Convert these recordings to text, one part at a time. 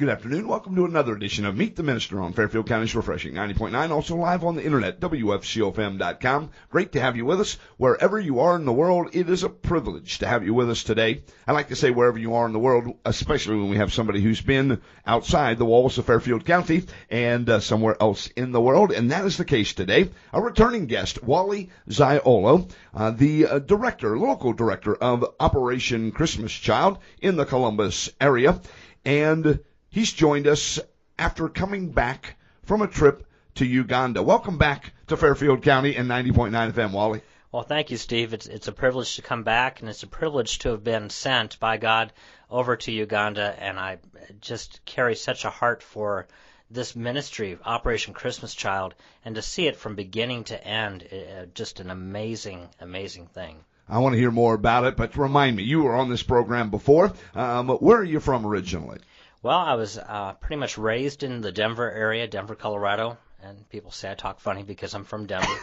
Good afternoon. Welcome to another edition of Meet the Minister on Fairfield County's Refreshing 90.9, also live on the internet, WFCOFM.com. Great to have you with us. Wherever you are in the world, it is a privilege to have you with us today. I like to say wherever you are in the world, especially when we have somebody who's been outside the walls of Fairfield County and somewhere else in the world, and that is the case today. A returning guest, Wally Zaiolo, the local director of Operation Christmas Child in the Columbus area, and he's joined us after coming back from a trip to Uganda. Welcome back to Fairfield County and 90.9 FM, Wally. Well, thank you, Steve. It's a privilege to come back, and it's a privilege to have been sent by God over to Uganda, and I just carry such a heart for this ministry, Operation Christmas Child, and to see it from beginning to end, just an amazing, amazing thing. I want to hear more about it, but remind me, you were on this program before. Where are you from originally? Well, I was pretty much raised in the Denver area, Denver, Colorado, and people say I talk funny because I'm from Denver.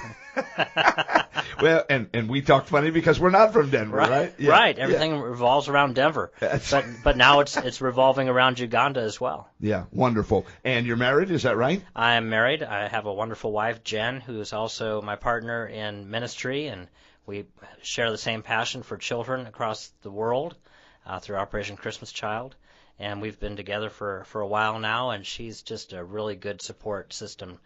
Well, and we talk funny because we're not from Denver, right? Yeah. Right. Everything revolves around Denver, but now it's revolving around Uganda as well. Yeah, wonderful. And you're married, is that right? I am married. I have a wonderful wife, Jen, who is also my partner in ministry, and we share the same passion for children across the world through Operation Christmas Child. And we've been together for a while now, and she's just a really good support system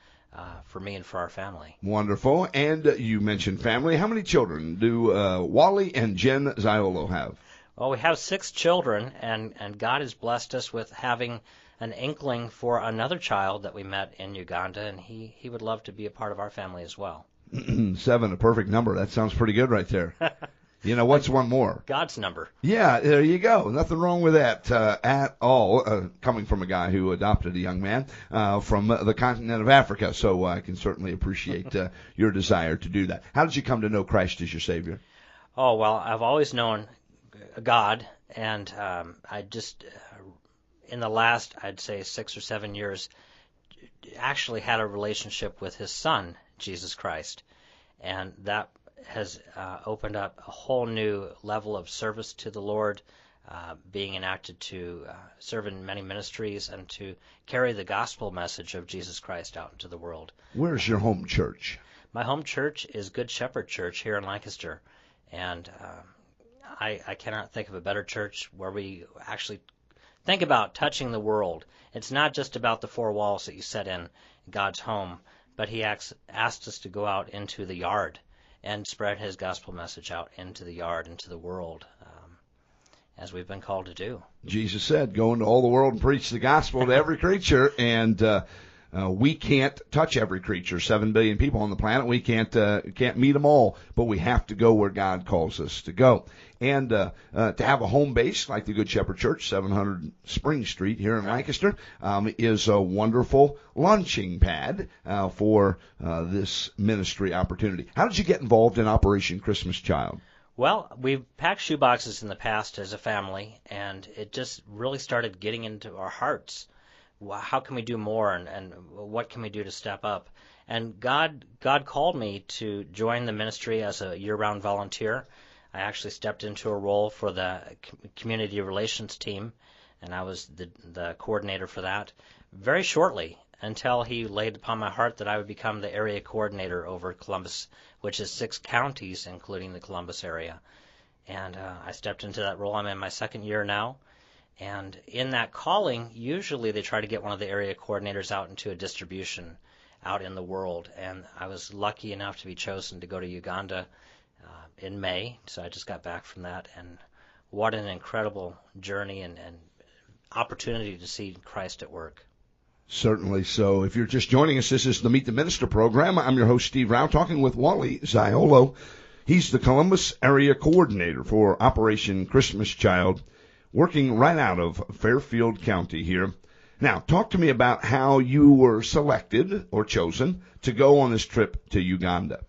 for me and for our family. Wonderful. And you mentioned family. How many children do Wally and Jen Zaiolo have? Well, we have 6 children, and God has blessed us with having an inkling for another child that we met in Uganda, and he would love to be a part of our family as well. 7, a perfect number. That sounds pretty good right there. You know, what's one more? God's number. Yeah, there you go. Nothing wrong with that at all, coming from a guy who adopted a young man from the continent of Africa. So I can certainly appreciate your desire to do that. How did you come to know Christ as your Savior? Oh, well, I've always known God, and I just, in the last, I'd say 6 or 7 years, actually had a relationship with His Son, Jesus Christ. And that has opened up a whole new level of service to the Lord, being enacted to serve in many ministries and to carry the gospel message of Jesus Christ out into the world. Where's your home church? My home church is Good Shepherd Church here in Lancaster, and I cannot think of a better church where we actually think about touching the world. It's not just about the 4 walls that you set in God's home, but He asked us to go out into the yard and spread His gospel message out into the yard, into the world, as we've been called to do. Jesus said, go into all the world and preach the gospel to every creature, and we can't touch every creature. 7 billion people on the planet. We can't meet them all, but we have to go where God calls us to go. And to have a home base like the Good Shepherd Church, 700 Spring Street here in Lancaster, is a wonderful launching pad for this ministry opportunity. How did you get involved in Operation Christmas Child? Well, we've packed shoeboxes in the past as a family, and it just really started getting into our hearts. How can we do more, and what can we do to step up? And God called me to join the ministry as a year-round volunteer. I actually stepped into a role for the community relations team, and I was the coordinator for that very shortly, until He laid upon my heart that I would become the area coordinator over Columbus, which is 6 counties, including the Columbus area. And I stepped into that role. I'm in my 2nd year now. And in that calling, usually they try to get one of the area coordinators out into a distribution out in the world. And I was lucky enough to be chosen to go to Uganda in May, so I just got back from that. And what an incredible journey and opportunity to see Christ at work. Certainly so. If you're just joining us, this is the Meet the Minister program. I'm your host, Steve Rauch, talking with Wally Zaiolo. He's the Columbus area coordinator for Operation Christmas Child, working right out of Fairfield County here. Now, talk to me about how you were selected or chosen to go on this trip to Uganda.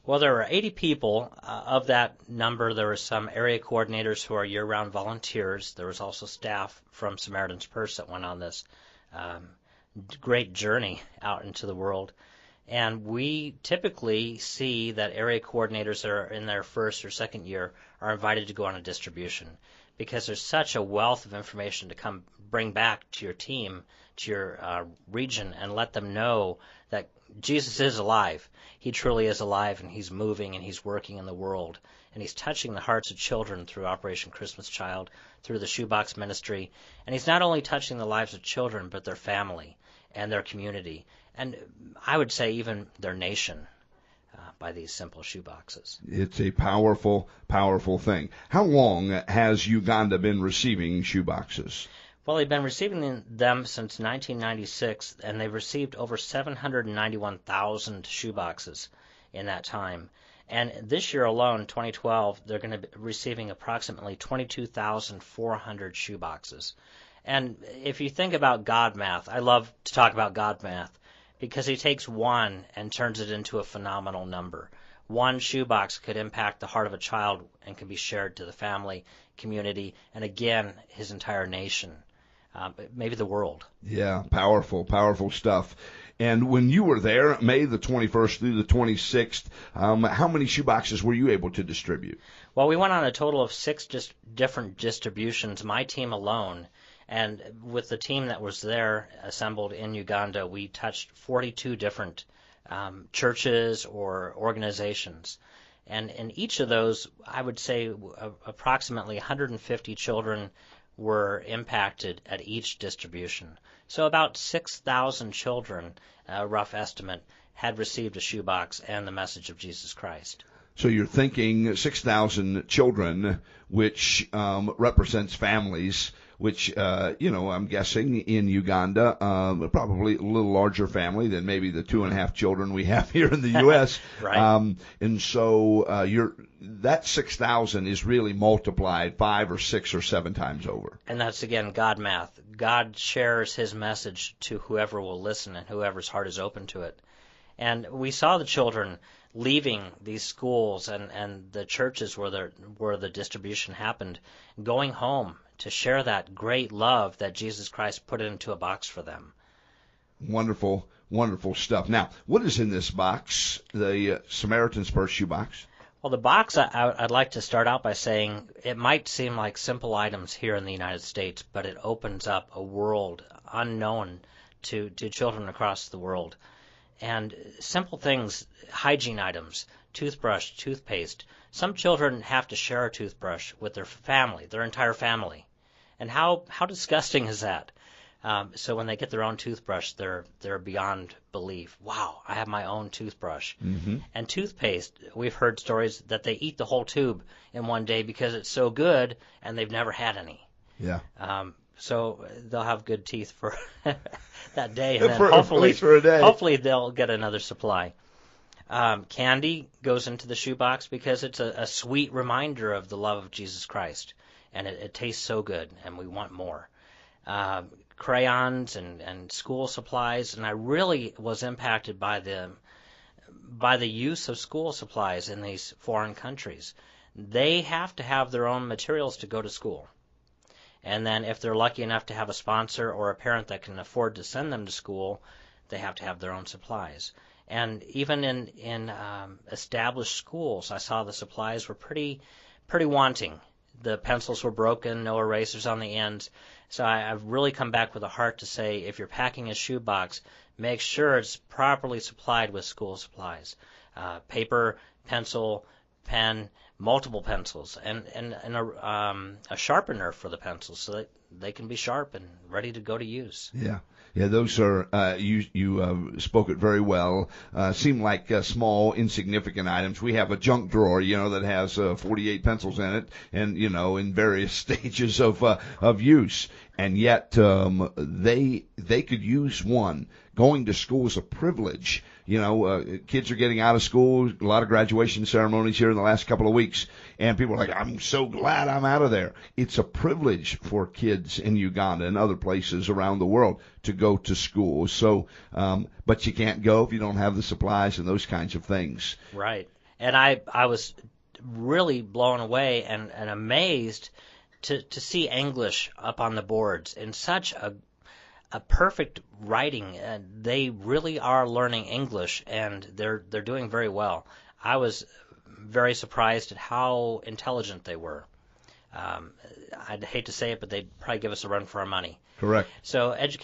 Well, there were 80 people. Of that number, there were some area coordinators who are year-round volunteers. There was also staff from Samaritan's Purse that went on this great journey out into the world. And we typically see that area coordinators that are in their 1st or 2nd year are invited to go on a distribution, because there's such a wealth of information to come bring back to your team, to your region, and let them know that Jesus is alive. He truly is alive, and he's moving, and he's working in the world. And he's touching the hearts of children through Operation Christmas Child, through the Shoebox Ministry. And he's not only touching the lives of children, but their family and their community. And I would say even their nation by these simple shoeboxes. It's a powerful, powerful thing. How long has Uganda been receiving shoeboxes? Well, they've been receiving them since 1996, and they've received over 791,000 shoeboxes in that time. And this year alone, 2012, they're going to be receiving approximately 22,400 shoeboxes. And if you think about God math, I love to talk about God math because he takes one and turns it into a phenomenal number. One shoebox could impact the heart of a child and can be shared to the family, community, and again, his entire nation. Maybe the world. Yeah, powerful, powerful stuff. And when you were there, May the 21st through the 26th, how many shoeboxes were you able to distribute? Well, we went on a total of 6 different distributions, my team alone. And with the team that was there assembled in Uganda, we touched 42 different churches or organizations. And in each of those, I would say approximately 150 children were impacted at each distribution. So about 6,000 children, a rough estimate, had received a shoebox and the message of Jesus Christ. So you're thinking 6,000 children, which represents families, which, I'm guessing in Uganda, probably a little larger family than maybe the 2.5 children we have here in the U.S. Right. And so that 6,000 is really multiplied 5 or 6 or 7 times over. And that's, again, God math. God shares his message to whoever will listen and whoever's heart is open to it. And we saw the children leaving these schools and the churches where the distribution happened, going home to share that great love that Jesus Christ put into a box for them. Wonderful, wonderful stuff. Now, what is in this box, the Samaritan's Purse shoebox? Well, the box, I'd like to start out by saying it might seem like simple items here in the United States, but it opens up a world unknown to children across the world. And simple things, hygiene items, toothbrush, toothpaste. Some children have to share a toothbrush with their family, their entire family. And how disgusting is that? So when they get their own toothbrush, they're beyond belief. Wow, I have my own toothbrush. Mm-hmm. And toothpaste, we've heard stories that they eat the whole tube in one day because it's so good and they've never had any. Yeah. So they'll have good teeth for that day, and then hopefully they'll get another supply. Candy goes into the shoebox because it's a sweet reminder of the love of Jesus Christ, and it tastes so good, and we want more. Crayons and school supplies, and I really was impacted by the use of school supplies in these foreign countries. They have to have their own materials to go to school. And then if they're lucky enough to have a sponsor or a parent that can afford to send them to school, they have to have their own supplies. And even in established schools, I saw the supplies were pretty wanting. The pencils were broken, no erasers on the ends. So I've really come back with a heart to say, if you're packing a shoebox, make sure it's properly supplied with school supplies. Paper, pencil, pen, multiple pencils, and a sharpener for the pencils so that they can be sharp and ready to go to use. Yeah. Yeah, those are, you spoke it very well, seem like small, insignificant items. We have a junk drawer, that has 48 pencils in it and, in various stages of use. And yet, they could use one. Going to school is a privilege. Kids are getting out of school, a lot of graduation ceremonies here in the last couple of weeks, and people are like, I'm so glad I'm out of there. It's a privilege for kids in Uganda and other places around the world to go to school. So, but you can't go if you don't have the supplies and those kinds of things. Right. And I was really blown away and amazed to see English up on the boards in such a perfect writing. They really are learning English, and they're doing very well. I was very surprised at how intelligent they were. I'd hate to say it, but they'd probably give us a run for our money. Correct. So education